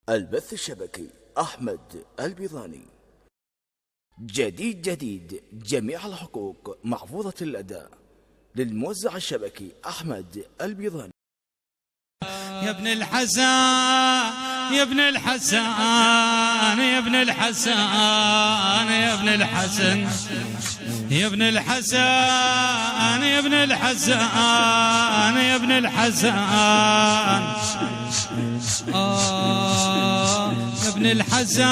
البث الشبكي أحمد البيضاني. جديد جميع الحقوق محفوظة الأداء. للموزع الشبكي أحمد البيضاني. يا ابن الحسن يا ابن الحسن يا ابن الحسن يا ابن الحسن يا ابن الحسن يا ابن الحسن يا ابن الحسن يا ابن الحسن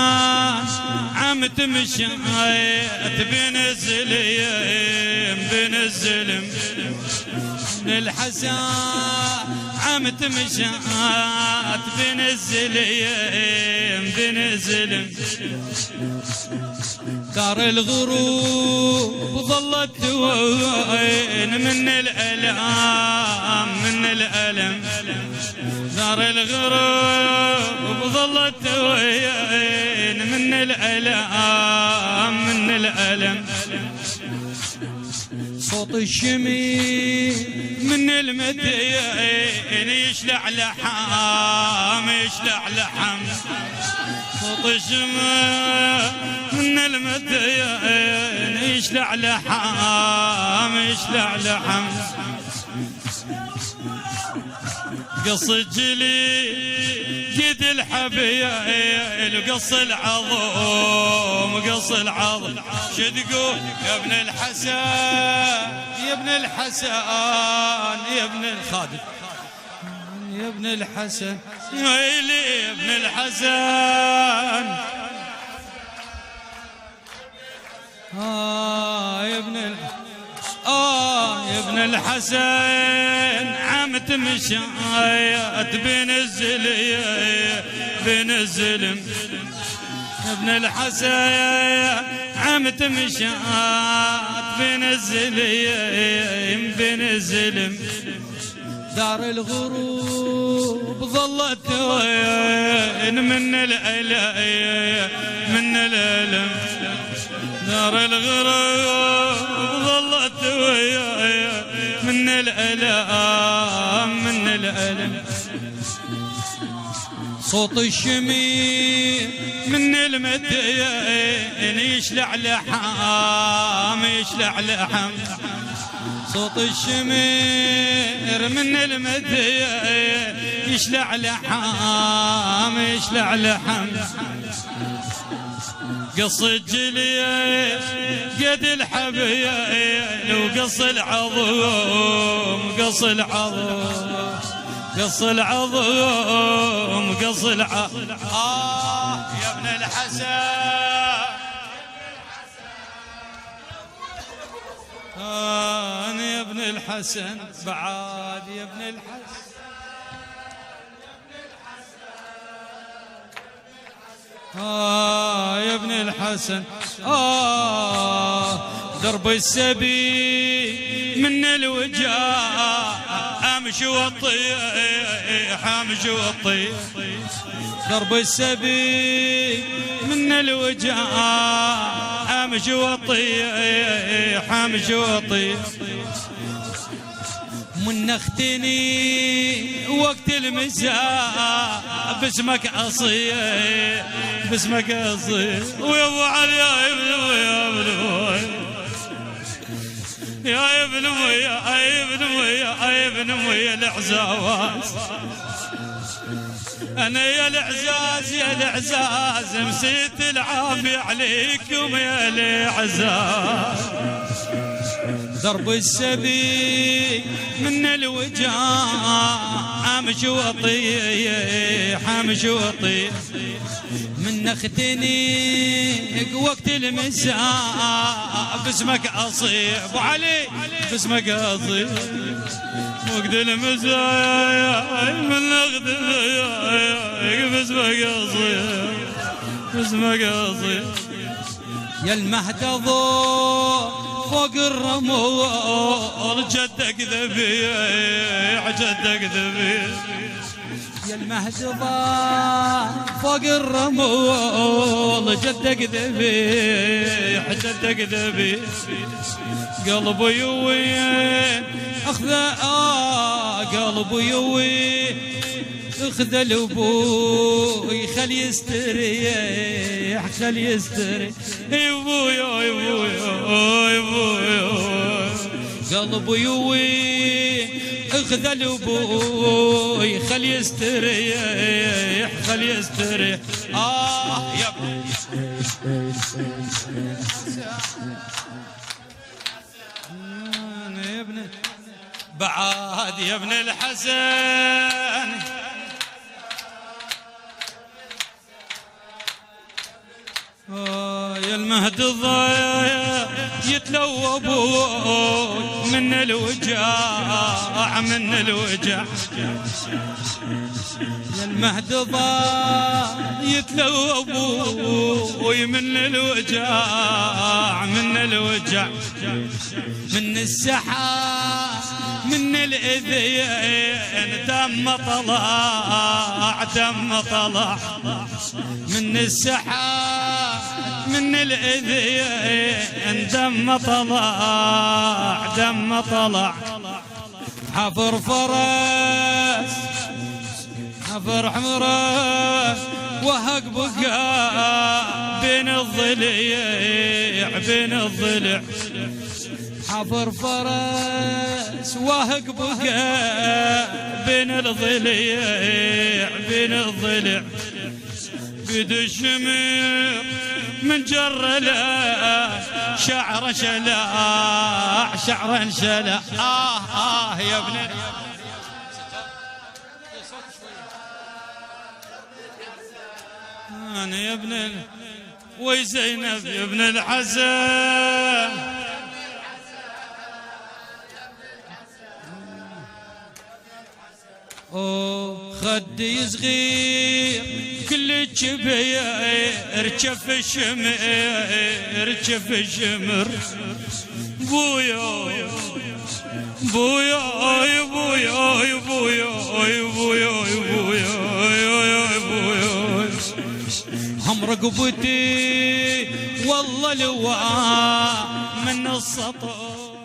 عم تمشي بين الزليم بين الزلم ابن الحسن عم تمشي بين الزليم بين الزلم دار الغروب ظلت وين من الألم من الألم دار الغروب ظلت وين من الألم من الألم صوت الشميم من المدين يشلع لحام يشلع لحم صوت الشميم من المدين يشلع لحام يشلع لحم قص الجلي جد الحبيل قص العظم قص العظم شدقوا يا ابن الحسن يا ابن الحسن يا ابن الخادم يا ابن الحسن ويلي يا ابن الحسن يا ابن يا ابن الحسن عم تمشي بين الزليم بين الزلم يا ابن الحسن عم تمشي بين الزليم بين الزلم دار الغروب ظلت وين من الألم من الألم دار الغروب ظلت وين من الألم من الألم صوت الشميم من المدين يشلع لحام يشلع لحم صوت الشمير من المدين يشلع لحام يشلع لحم قص الجليل قد الحبيل وقص العظم قص العظم قص العظم قص العظم يا ابن الحسن يا ابن الحسن بعد يا ابن الحسن يا ابن الحسن درب السبيل من الوجاه امشي واطيح امشي واطيح درب السبيل من الوجاه امشي واطيح امشي واطيح من اختني وقت المساء باسمك اصيح باسمك اصيح ويا ابو علي يا ابن يا ابن يا ابن يا ابن يا ابن يا العزاز انا يا العزاز يا العزاز مسيت العافيه عليكم يا العزاز درب السبيل من الوجاه امشي واطيح امشي واطيح من اختني وقت المساء باسمك اصيح ابو علي باسمك اصيح وقت المساء من اختني باسمك اصيح باسمك اصيح يا المهتضو فوق الرمول جدك ذبيح جدك ذبيح يا المهجضة فوق الرمول جدك ذبيح جدك ذبيح قلبي وين اخذ قلبي وين خذل ابوي خل يستريح خل يستريح يبويا يبويا يبويا قلبي يوي خذل ابوي خل يستريح خل يستريح يا ابن بعاد يا ابن الحسن يا المهد الضايع يتلو ابوي من الوجع من الوجع يا المهد الضايع يتلو ابوي من الوجع من الوجع من السحاب من الإذيان دم طلع دم طلع من السحاب من الإذيان دم طلع دم طلع حفر فرس حفر حمراس وهق بقى بين الضليع بين الضلع حفر فرس وهق بقى بين الضليع بين الضلع بيد الشمير من جر له شعر شلاع شعر شلاع يا ابن انا يا ابن وزينب يا ابن الحسن خدي صغير كل جبير شف الشمر شف الشمر بويا بويا بويا بويا بويا بويا هم رقبتي والله لواء من السطور